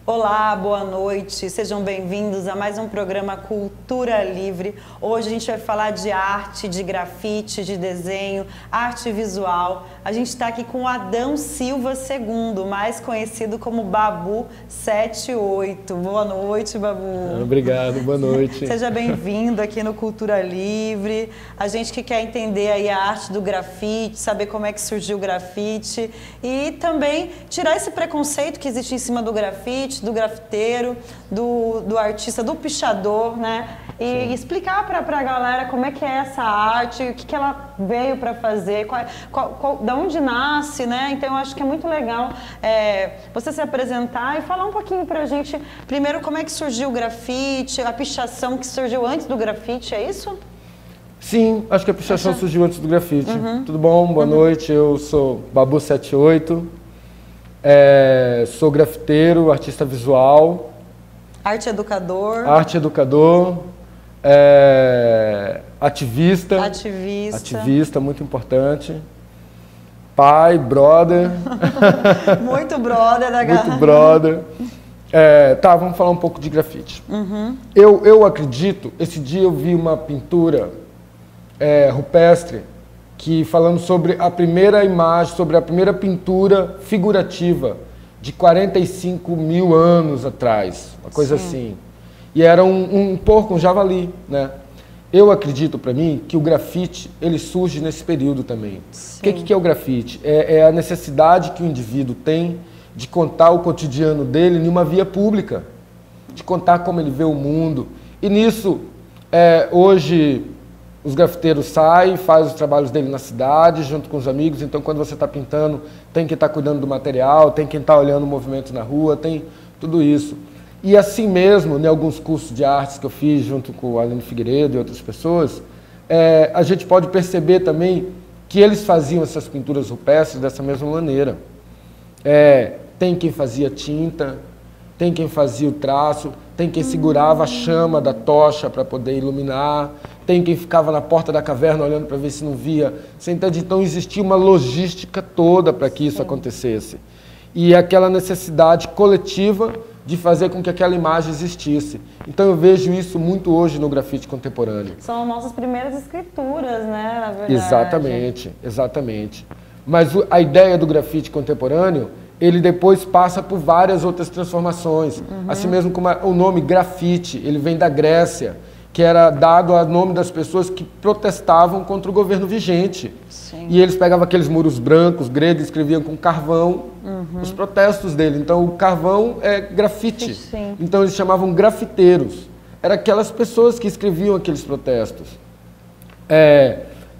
Olá, boa noite, sejam bem-vindos a mais um programa Cultura Livre. Hoje a gente vai falar de arte, de grafite, de desenho, arte visual. A gente está aqui com o Adão Silva II, mais conhecido como Babu 78. Boa noite, Babu. Obrigado, boa noite. Seja bem-vindo aqui no Cultura Livre. A gente que quer entender aí a arte do grafite, saber como é que surgiu o grafite e também tirar esse preconceito que existe em cima do grafite, do grafiteiro, do artista, do pichador, né? E explicar para a galera como é que é essa arte, o que ela veio para fazer, da onde nasce, né? Então eu acho que é muito legal você se apresentar e falar um pouquinho para a gente, primeiro, como é que surgiu o grafite, a pichação que surgiu antes do grafite, é isso? Sim, acho que a pichação surgiu antes do grafite. Tudo bom? Boa noite, eu sou Babu 78. Sou grafiteiro, artista visual. Arte educador. Arte educador. Ativista. Ativista, muito importante. Pai, brother. Muito brother da galera. Muito brother. Tá, vamos falar um pouco de grafite. Eu acredito, esse dia eu vi uma pintura rupestre, que falando sobre a primeira imagem, sobre a primeira pintura figurativa de 45 mil anos atrás, uma coisa assim. E era um porco, um javali, né? Eu acredito, para mim, que o grafite, ele surge nesse período também. O que é o grafite? É a necessidade que o indivíduo tem de contar o cotidiano dele em uma via pública, de contar como ele vê o mundo. E nisso, hoje, os grafiteiros saem, fazem os trabalhos dele na cidade, junto com os amigos. Então, quando você está pintando, tem que estar cuidando do material, tem que estar olhando o movimento na rua, tem tudo isso. E assim mesmo, em alguns cursos de artes que eu fiz junto com o Aline Figueiredo e outras pessoas, a gente pode perceber também que eles faziam essas pinturas rupestres dessa mesma maneira. Tem quem fazia tinta, tem quem fazia o traço, tem quem segurava a chama da tocha para poder iluminar, tem quem ficava na porta da caverna olhando para ver se não via. Você entende? Então existia uma logística toda para que isso acontecesse. E aquela necessidade coletiva de fazer com que aquela imagem existisse. Então eu vejo isso muito hoje no grafite contemporâneo. São nossas primeiras escrituras, né, na verdade. Exatamente, exatamente. Mas a ideia do grafite contemporâneo, ele depois passa por várias outras transformações. Assim mesmo como o nome grafite, ele vem da Grécia, que era dado a nome das pessoas que protestavam contra o governo vigente. Sim. E eles pegavam aqueles muros brancos, gregos, e escreviam com carvão os protestos dele. Então o carvão é grafite. Sim. Então eles chamavam grafiteiros. Eram aquelas pessoas que escreviam aqueles protestos.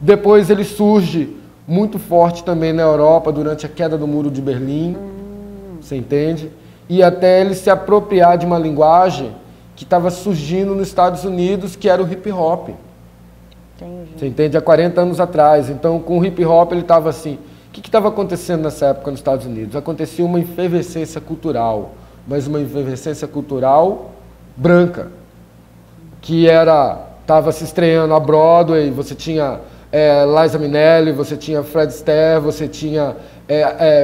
Depois ele surge muito forte também na Europa durante a queda do Muro de Berlim. Você entende? E até ele se apropriar de uma linguagem que estava surgindo nos Estados Unidos, que era o hip hop. Entendi. Você entende? Há 40 anos atrás. Então, com o hip hop, ele estava assim... O que estava acontecendo nessa época nos Estados Unidos? Acontecia uma efervescência cultural, mas uma efervescência cultural branca, que estava se estreando a Broadway, você tinha Liza Minnelli, você tinha Fred Astaire, você tinha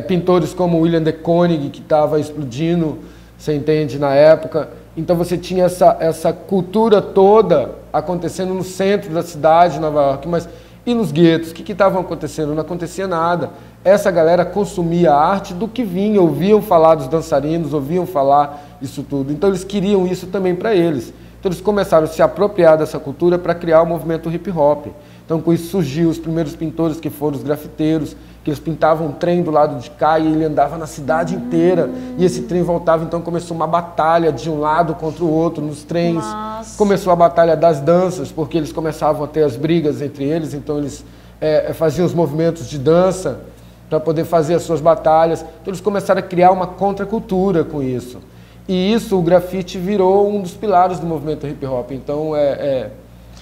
pintores como William de Koenig, que estava explodindo, você entende, na época. Então você tinha essa cultura toda acontecendo no centro da cidade de Nova York, mas e nos guetos? O que estava acontecendo? Não acontecia nada. Essa galera consumia arte do que vinha, ouviam falar dos dançarinos, ouviam falar isso tudo. Então eles queriam isso também para eles. Então eles começaram a se apropriar dessa cultura para criar o movimento hip hop. Então com isso surgiu os primeiros pintores que foram os grafiteiros, que eles pintavam um trem do lado de cá e ele andava na cidade inteira e esse trem voltava, então começou uma batalha de um lado contra o outro nos trens. Nossa. Começou a batalha das danças, porque eles começavam a ter as brigas entre eles, então eles faziam os movimentos de dança para poder fazer as suas batalhas. Então eles começaram a criar uma contracultura com isso. E isso, o grafite virou um dos pilares do movimento hip hop. Então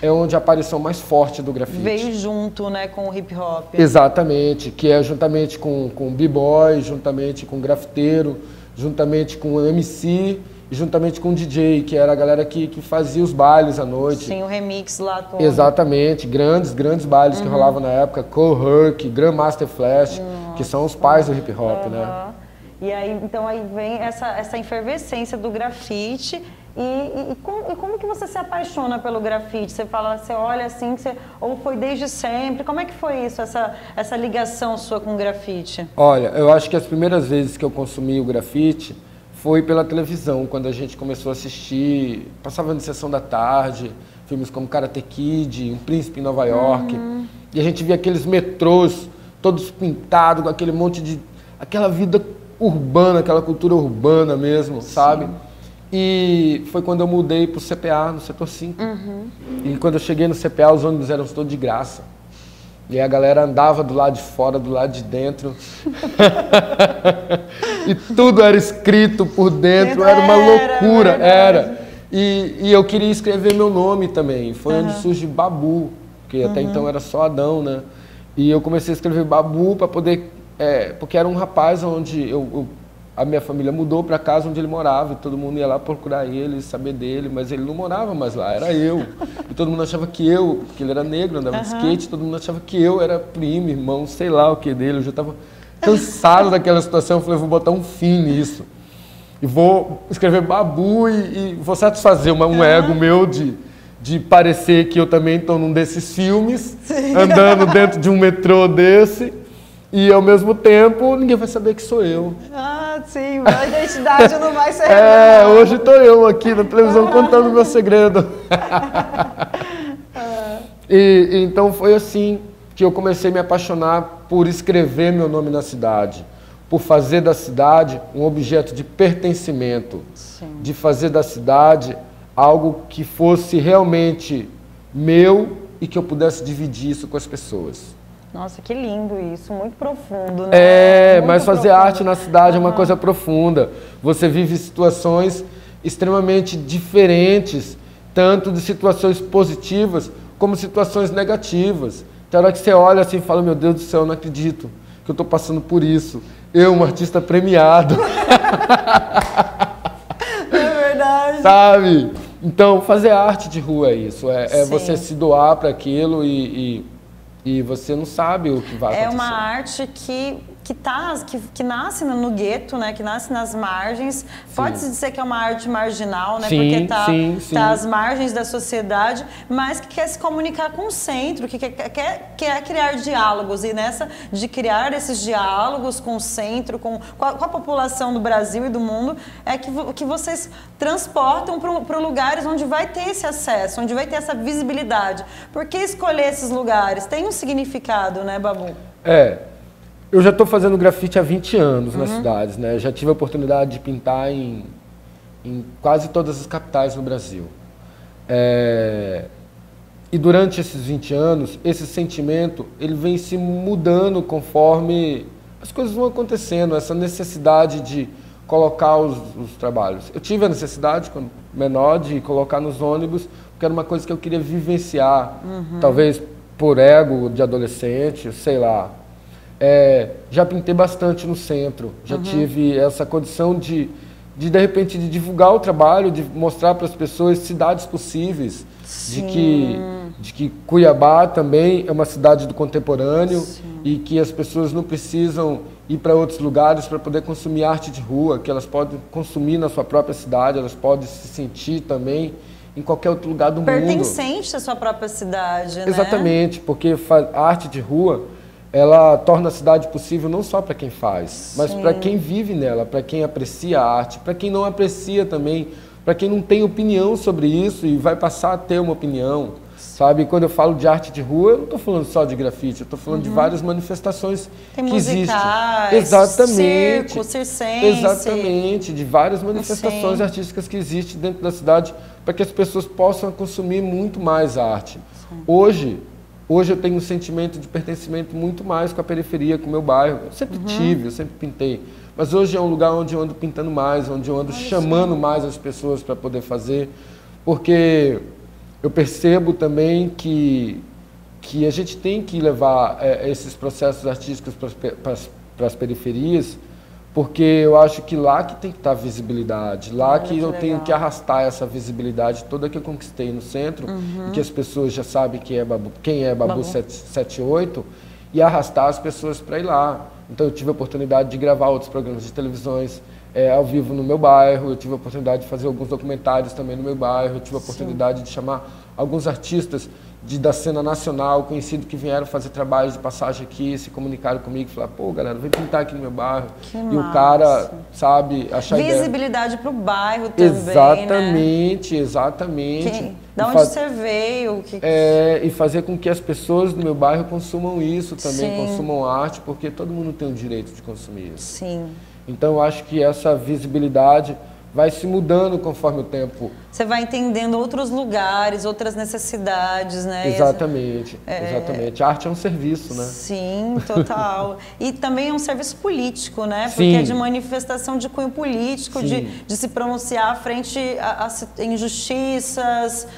é onde a aparição mais forte do grafite. Veio junto, né, com o hip hop. Exatamente, que é juntamente com o b-boy, juntamente com o grafiteiro, juntamente com o MC e juntamente com o DJ, que era a galera que fazia os bailes à noite. Sim, o remix lá todo. Exatamente, grandes bailes que rolavam na época, Cole Herc, Grandmaster Flash, que são os pais do hip hop, né? E aí, então aí vem essa efervescência do grafite. E como que você se apaixona pelo grafite? Você fala, você olha assim, ou foi desde sempre? Como é que foi isso, essa ligação sua com o grafite? Olha, eu acho que as primeiras vezes que eu consumi o grafite foi pela televisão, quando a gente começou a assistir, passava na sessão da tarde, filmes como Karate Kid, Um Príncipe em Nova York, e a gente via aqueles metrôs todos pintados, com aquele monte de... aquela vida urbana, aquela cultura urbana mesmo, sabe? E foi quando eu mudei para o CPA, no setor 5. E quando eu cheguei no CPA, os ônibus eram todos de graça. E a galera andava do lado de fora, do lado de dentro. E tudo era escrito por dentro, era uma loucura, era. E eu queria escrever meu nome também. Foi onde surge Babu, porque até então era só Adão, né? E eu comecei a escrever Babu para poder... porque era um rapaz onde a minha família mudou para casa onde ele morava, e todo mundo ia lá procurar ele, saber dele, mas ele não morava mais lá, era eu. E todo mundo achava que porque ele era negro, andava de skate, todo mundo achava que eu era primo, irmão, sei lá o que dele. Eu já estava cansado daquela situação, eu falei, vou botar um fim nisso. E vou escrever Babu e vou satisfazer um ego meu de parecer que eu também estou num desses filmes, andando dentro de um metrô desse. E, ao mesmo tempo, ninguém vai saber que sou eu. Ah, sim, a identidade não vai ser... Hoje estou eu aqui na televisão contando o meu segredo. Então, foi assim que eu comecei a me apaixonar por escrever meu nome na cidade, por fazer da cidade um objeto de pertencimento, de fazer da cidade algo que fosse realmente meu e que eu pudesse dividir isso com as pessoas. Nossa, que lindo isso, muito profundo, né? Muito mas fazer profundo. arte na cidade é uma coisa profunda. Você vive situações extremamente diferentes, tanto de situações positivas como situações negativas. Tem hora que você olha assim e fala, meu Deus do céu, eu não acredito que eu estou passando por isso. Eu, um artista premiado. É verdade. Sabe? Então, fazer arte de rua é isso. É você se doar para aquilo e você não sabe o que vai acontecer. É uma arte que nasce no gueto, né? Que nasce nas margens. Pode-se dizer que é uma arte marginal, né? Porque tá às margens da sociedade, mas que quer se comunicar com o centro, que quer criar diálogos. E nessa de criar esses diálogos com o centro, com a população do Brasil e do mundo, é que vocês transportam para lugares onde vai ter esse acesso, onde vai ter essa visibilidade. Por que escolher esses lugares? Tem um significado, né, Babu? Eu já estou fazendo grafite há 20 anos nas cidades, né? Eu já tive a oportunidade de pintar em quase todas as capitais no Brasil. E durante esses 20 anos, esse sentimento ele vem se mudando conforme as coisas vão acontecendo, essa necessidade de colocar os trabalhos. Eu tive a necessidade, quando menor, de colocar nos ônibus, porque era uma coisa que eu queria vivenciar, talvez por ego de adolescente, sei lá. Já pintei bastante no centro, já tive essa condição de repente, de divulgar o trabalho, de mostrar para as pessoas cidades possíveis, de que Cuiabá também é uma cidade do contemporâneo e que as pessoas não precisam ir para outros lugares para poder consumir arte de rua, que elas podem consumir na sua própria cidade, elas podem se sentir também em qualquer outro lugar do mundo. Pertencente à sua própria cidade, né? Exatamente, porque a arte de rua ela torna a cidade possível não só para quem faz, mas para quem vive nela, para quem aprecia a arte, para quem não aprecia também, para quem não tem opinião sobre isso e vai passar a ter uma opinião, sabe? Quando eu falo de arte de rua, eu não estou falando só de grafite, eu estou falando de várias manifestações que existem. Exatamente. Circo, circense. Exatamente, de várias manifestações artísticas que existem dentro da cidade para que as pessoas possam consumir muito mais arte. Hoje eu tenho um sentimento de pertencimento muito mais com a periferia, com o meu bairro. Eu sempre tive, eu sempre pintei. Mas hoje é um lugar onde eu ando pintando mais, onde eu ando chamando mais as pessoas para poder fazer. Porque eu percebo também que a gente tem que levar esses processos artísticos para as periferias, porque eu acho que lá que tem que estar a visibilidade, lá que eu tenho que arrastar essa visibilidade toda que eu conquistei no centro, e que as pessoas já sabem quem é Babu 78, e arrastar as pessoas para ir lá. Então eu tive a oportunidade de gravar outros programas de televisões ao vivo no meu bairro, eu tive a oportunidade de fazer alguns documentários também no meu bairro, eu tive a oportunidade de chamar alguns artistas da cena nacional, conhecidos, que vieram fazer trabalhos de passagem aqui, se comunicaram comigo e falaram, pô, galera, vem pintar aqui no meu bairro. Que e massa. O cara, sabe, achar visibilidade para o bairro também, exatamente, né? Exatamente. Da onde você veio? E fazer com que as pessoas do meu bairro consumam isso também, Sim. consumam arte, porque todo mundo tem o direito de consumir isso. Sim. Então, eu acho que essa visibilidade vai se mudando conforme o tempo. Você vai entendendo outros lugares, outras necessidades, né? Exatamente, exatamente. A arte é um serviço, né? Sim, total. E também é um serviço político, né? Porque Sim. é de manifestação de cunho político, de se pronunciar frente a injustiças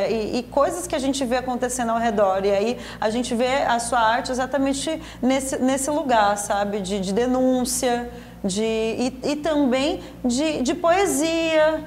e coisas que a gente vê acontecendo ao redor. E aí a gente vê a sua arte exatamente nesse lugar, sabe? De denúncia, e também de poesia.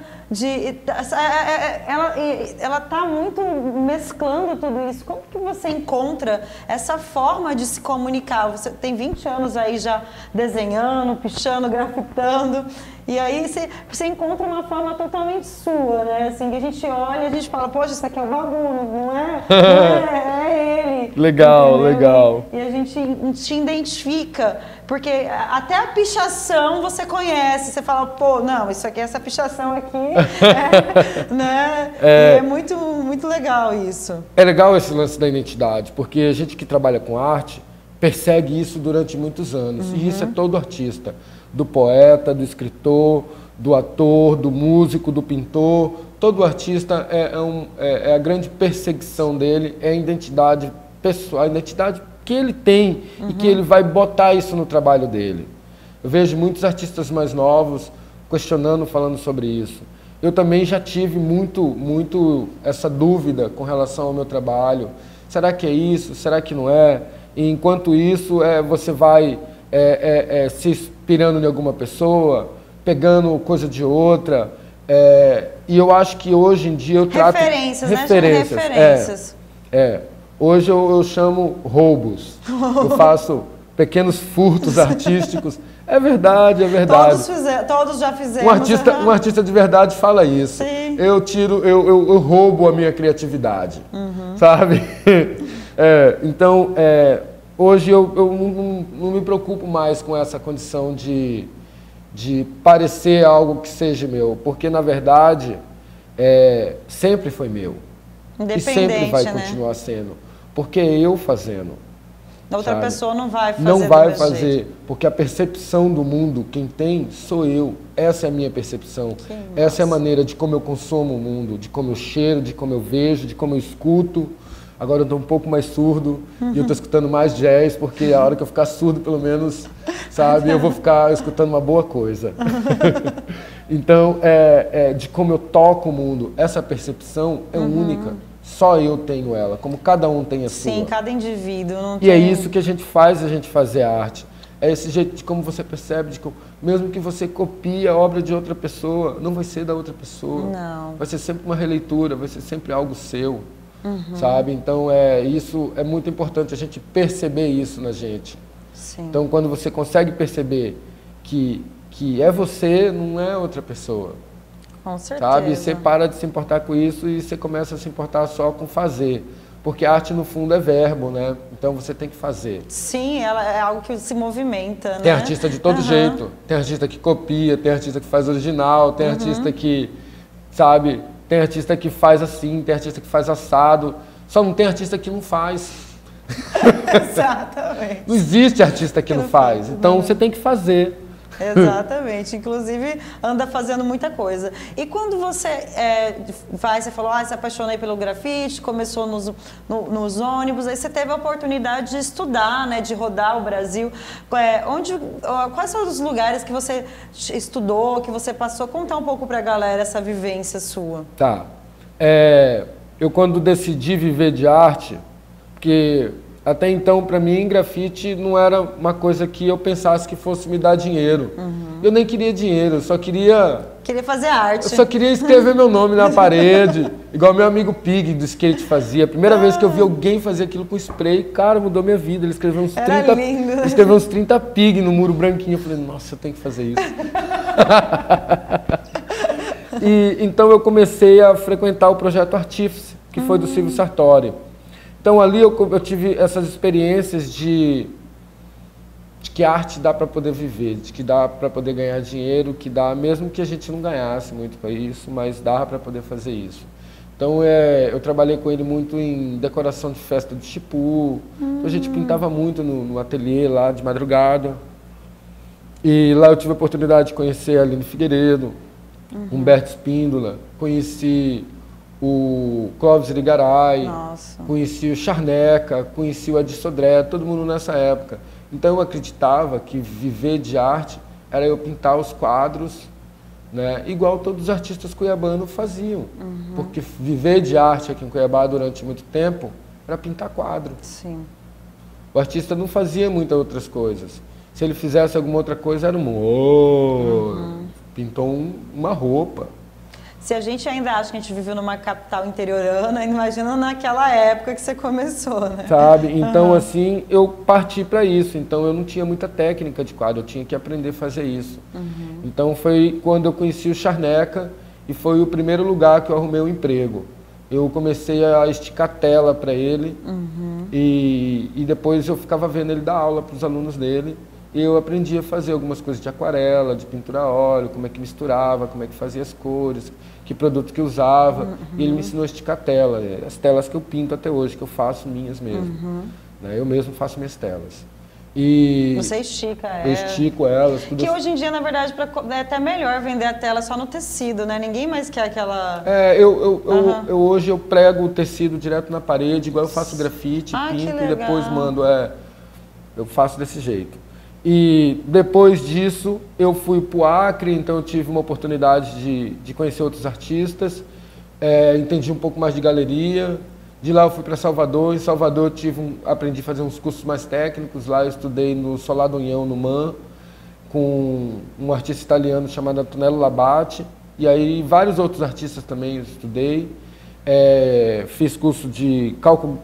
Ela está muito mesclando tudo isso. Como que você encontra essa forma de se comunicar? Você tem 20 anos aí já desenhando, pichando, grafitando, e aí você encontra uma forma totalmente sua, né? Assim, que a gente olha e a gente fala, poxa, isso aqui é o Babu, não é? É ele. Legal, entendeu? legal. E a gente te identifica, porque até a pichação você conhece, você fala, pô, não, isso aqui, essa pichação aqui, né? E é muito, muito legal isso. É legal esse lance da identidade, porque a gente que trabalha com arte persegue isso durante muitos anos, e isso é todo artista, do poeta, do escritor, do ator, do músico, do pintor. Todo artista é a grande perseguição dele, é a identidade pessoal, a identidade que ele tem e que ele vai botar isso no trabalho dele. Eu vejo muitos artistas mais novos questionando, falando sobre isso. Eu também já tive muito essa dúvida com relação ao meu trabalho. Será que é isso? Será que não é? E enquanto isso, você vai se inspirando em alguma pessoa, pegando coisa de outra. E eu acho que hoje em dia eu trato... Referências, né? Referências. Hoje eu chamo roubos. Eu faço pequenos furtos artísticos. É verdade, é verdade. Todos já fizemos. Um artista de verdade fala isso. Sim. Eu roubo a minha criatividade, sabe? Então, hoje eu não me preocupo mais com essa condição de parecer algo que seja meu, porque, na verdade, sempre foi meu. E sempre vai continuar sendo. Porque é eu fazendo. Outra pessoa não vai fazer. Não vai fazer, porque a percepção do mundo, quem tem, sou eu. Essa é a minha percepção. Essa é a maneira de como eu consumo o mundo, de como eu cheiro, de como eu vejo, de como eu escuto. Agora eu estou um pouco mais surdo e eu estou escutando mais jazz, porque a hora que eu ficar surdo, pelo menos, sabe, eu vou ficar escutando uma boa coisa. Então, de como eu toco o mundo, essa percepção é única. Só eu tenho ela, como cada um tem a sua. Sim, cada indivíduo. Não e é isso que a gente faz, a gente fazer arte. É esse jeito de como você percebe, mesmo que você copie a obra de outra pessoa, não vai ser da outra pessoa. Não. Vai ser sempre uma releitura, vai ser sempre algo seu, sabe? Então, isso é muito importante, a gente perceber isso na gente. Sim. Então, quando você consegue perceber que é você, não é outra pessoa. Com certeza. Sabe? Você para de se importar com isso e você começa a se importar só com fazer. Porque a arte, no fundo, é verbo, né? Então você tem que fazer. Sim, ela é algo que se movimenta, né? Tem artista de todo jeito. Tem artista que copia, tem artista que faz original, tem artista que, sabe? Tem artista que faz assim, tem artista que faz assado. Só não tem artista que não faz. Exatamente. Não existe artista que não faz. Então você tem que fazer. Exatamente, inclusive anda fazendo muita coisa. E quando você você falou, se apaixonei pelo grafite, começou nos ônibus, aí você teve a oportunidade de estudar, né, de rodar o Brasil. Quais são os lugares que você estudou, que você passou? Contar um pouco pra galera essa vivência sua. Tá. Eu quando decidi viver de arte, porque... Até então, para mim, grafite não era uma coisa que eu pensasse que fosse me dar dinheiro. Eu nem queria dinheiro, eu só queria Queria fazer arte. Eu só queria escrever meu nome na parede, igual meu amigo Pig do skate fazia. A primeira vez que eu vi alguém fazer aquilo com spray, cara, mudou minha vida. Ele escreveu uns 30 Pig no muro branquinho. Eu falei, nossa, eu tenho que fazer isso. E então eu comecei a frequentar o projeto Artífice, que foi do Silvio Sartori. Então ali eu tive essas experiências de que a arte dá para poder viver, de que dá para poder ganhar dinheiro, que dá, mesmo que a gente não ganhasse muito para isso, mas dá para poder fazer isso. Então eu trabalhei com ele muito em decoração de festa de Chipu, a gente pintava muito no ateliê lá de madrugada. E lá eu tive a oportunidade de conhecer a Aline Figueiredo, Humberto Espíndola, conheci o Clóvis Irigaray, conheci o Charneca, conheci o Adi Sodré, todo mundo nessa época. Então eu acreditava que viver de arte era eu pintar os quadros, né, igual todos os artistas cuiabanos faziam. Porque viver de arte aqui em Cuiabá durante muito tempo era pintar quadro. Sim. O artista não fazia muitas outras coisas. Se ele fizesse alguma outra coisa, era pintou uma roupa. Se a gente ainda acha que a gente viveu numa capital interiorana, imagina naquela época que você começou, né? Sabe? Então, assim, eu parti para isso. Então, eu não tinha muita técnica de quadro, eu tinha que aprender a fazer isso. Então, foi quando eu conheci o Charneca e foi o primeiro lugar que eu arrumei um emprego. Eu comecei a esticar tela para ele e depois eu ficava vendo ele dar aula para os alunos dele. E eu aprendi a fazer algumas coisas de aquarela, de pintura a óleo, como é que misturava, como é que fazia as cores, que produto que usava. E ele me ensinou a esticar tela, as telas que eu pinto até hoje, que eu faço minhas mesmo. Né? Eu mesmo faço minhas telas. E você estica elas. Eu estico elas. Tudo que hoje em dia, na verdade, é até melhor vender a tela só no tecido, né? Ninguém mais quer aquela... Hoje eu prego o tecido direto na parede, igual eu faço grafite, pinto e depois mando. Eu faço desse jeito. E depois disso eu fui para o Acre, então eu tive uma oportunidade de conhecer outros artistas, entendi um pouco mais de galeria. De lá eu fui para Salvador, em Salvador aprendi a fazer uns cursos mais técnicos, lá eu estudei no Solado União, no MAN, com um artista italiano chamado Antonello Labate, e aí vários outros artistas também eu estudei, fiz curso de cálculo,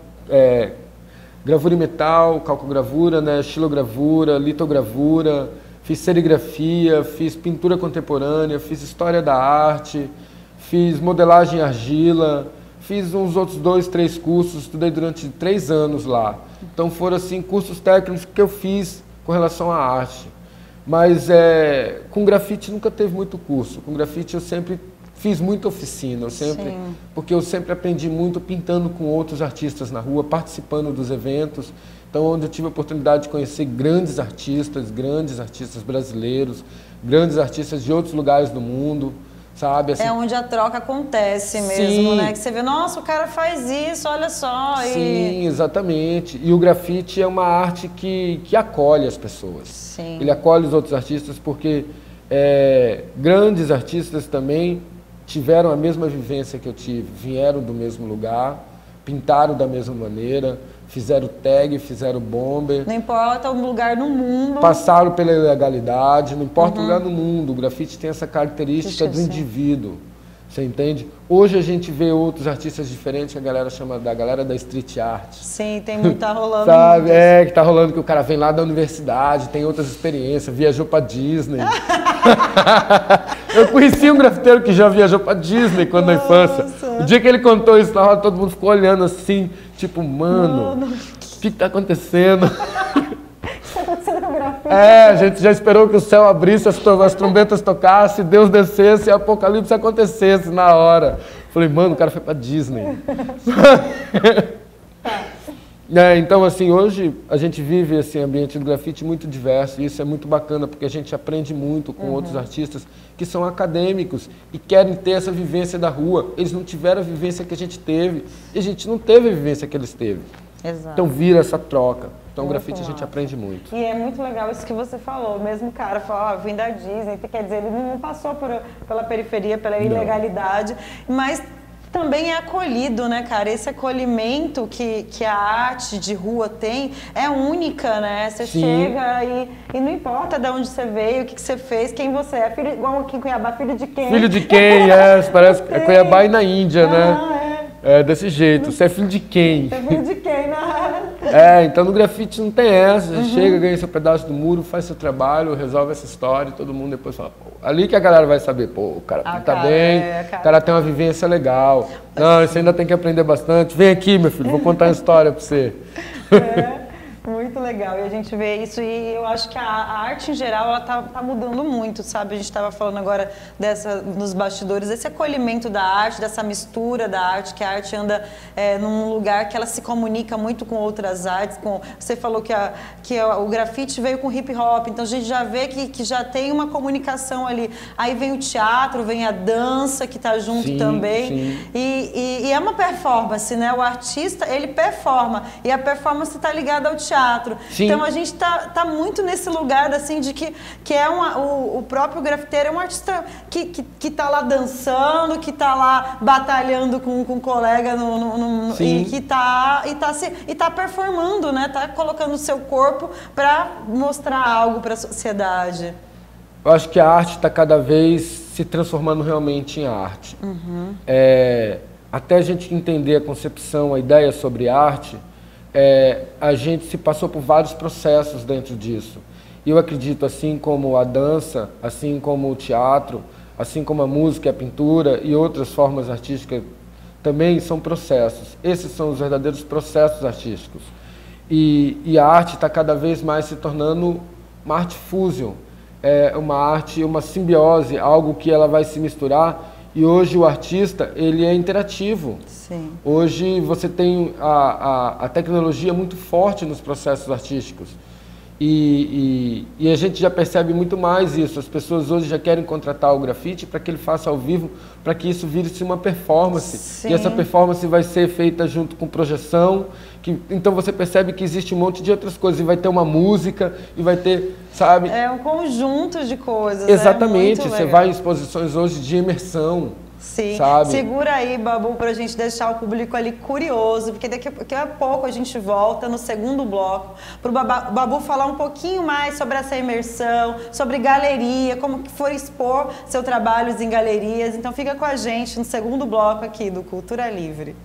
gravura em metal, calcogravura, né, estilogravura, litogravura, fiz serigrafia, fiz pintura contemporânea, fiz história da arte, fiz modelagem em argila, fiz uns outros 2, 3 cursos, estudei durante 3 anos lá. Então foram assim cursos técnicos que eu fiz com relação à arte. Mas com grafite nunca teve muito curso. Com grafite eu sempre fiz muita oficina, porque eu sempre aprendi muito pintando com outros artistas na rua, participando dos eventos. Então, onde eu tive a oportunidade de conhecer grandes artistas brasileiros, grandes artistas de outros lugares do mundo, sabe? Assim, onde a troca acontece mesmo, né? Que você vê, nossa, o cara faz isso, olha só. Sim, exatamente. E o grafite é uma arte que acolhe as pessoas. Sim. Ele acolhe os outros artistas porque grandes artistas também tiveram a mesma vivência que eu tive, vieram do mesmo lugar, pintaram da mesma maneira, fizeram tag, fizeram bomber. Não importa o lugar no mundo. Passaram pela ilegalidade, não importa o lugar no mundo. O grafite tem essa característica do indivíduo, você entende? Hoje a gente vê outros artistas diferentes que a galera chama da galera da street art. Sim, tá rolando. Sabe, que tá rolando que o cara vem lá da universidade, tem outras experiências, viajou pra Disney. Eu conheci um grafiteiro que já viajou pra Disney quando na infância. O dia que ele contou isso na roda, todo mundo ficou olhando assim, tipo, mano, o que tá acontecendo? A gente já esperou que o céu abrisse, as trombetas tocassem, Deus descesse e o apocalipse acontecesse na hora. Falei, mano, o cara foi pra Disney. Então, assim, hoje a gente vive esse ambiente do grafite muito diverso e isso é muito bacana porque a gente aprende muito com outros artistas que são acadêmicos e querem ter essa vivência da rua. Eles não tiveram a vivência que a gente teve e a gente não teve a vivência que eles teve. Exato. Então vira essa troca. Então o grafite a gente aprende muito. E é muito legal isso que você falou. O mesmo cara falou, vim da Disney, quer dizer, ele não passou pela periferia, pela ilegalidade, mas também é acolhido, né, cara? Esse acolhimento que a arte de rua tem é única, né? Você chega e não importa de onde você veio, o que você fez, quem você é. Filho, igual aqui em Cuiabá, filho de quem? Filho de quem, parece que é Cuiabá e na Índia, né? É desse jeito. Você é filho de quem? Você é filho de quem, né? Então no grafite não tem essa. Você chega, ganha seu pedaço do muro, faz seu trabalho, resolve essa história e todo mundo depois fala, pô, ali que a galera vai saber, pô, o cara pinta bem, o cara tem uma vivência legal. Não, você ainda tem que aprender bastante. Vem aqui, meu filho, vou contar uma história pra você. Muito legal, e a gente vê isso, e eu acho que a arte em geral, ela tá mudando muito, sabe? A gente estava falando agora nos bastidores, desse acolhimento da arte, dessa mistura da arte, que a arte anda num lugar que ela se comunica muito com outras artes. Você falou que o grafite veio com hip hop, então a gente já vê que já tem uma comunicação ali. Aí vem o teatro, vem a dança que está junto também, e é uma performance, né? O artista, ele performa, e a performance está ligada ao teatro. Então a gente tá muito nesse lugar assim de que o próprio grafiteiro é um artista que tá lá dançando, que tá lá batalhando com um colega e que tá performando, né? Tá colocando o seu corpo para mostrar algo para a sociedade. Eu acho que a arte está cada vez se transformando realmente em arte. Até a gente entender a concepção, a ideia sobre arte, a gente se passou por vários processos dentro disso. E eu acredito, assim como a dança, assim como o teatro, assim como a música, a pintura e outras formas artísticas, também são processos. Esses são os verdadeiros processos artísticos. E a arte está cada vez mais se tornando uma arte fusion, uma arte, uma simbiose, algo que ela vai se misturar. E hoje o artista, ele é interativo. Sim. Hoje você tem a tecnologia muito forte nos processos artísticos. E a gente já percebe muito mais isso. As pessoas hoje já querem contratar o grafite para que ele faça ao vivo, para que isso vire-se uma performance. Sim. E essa performance vai ser feita junto com projeção. Então você percebe que existe um monte de outras coisas. E vai ter uma música, e vai ter, sabe? É um conjunto de coisas. Exatamente. Você vai em exposições hoje de imersão. Sim, sabe? Segura aí, Babu, pra gente deixar o público ali curioso, porque daqui a pouco a gente volta no segundo bloco pro Babu falar um pouquinho mais sobre essa imersão, sobre galeria, como que for expor seus trabalhos em galerias. Então fica com a gente no segundo bloco aqui do Cultura Livre.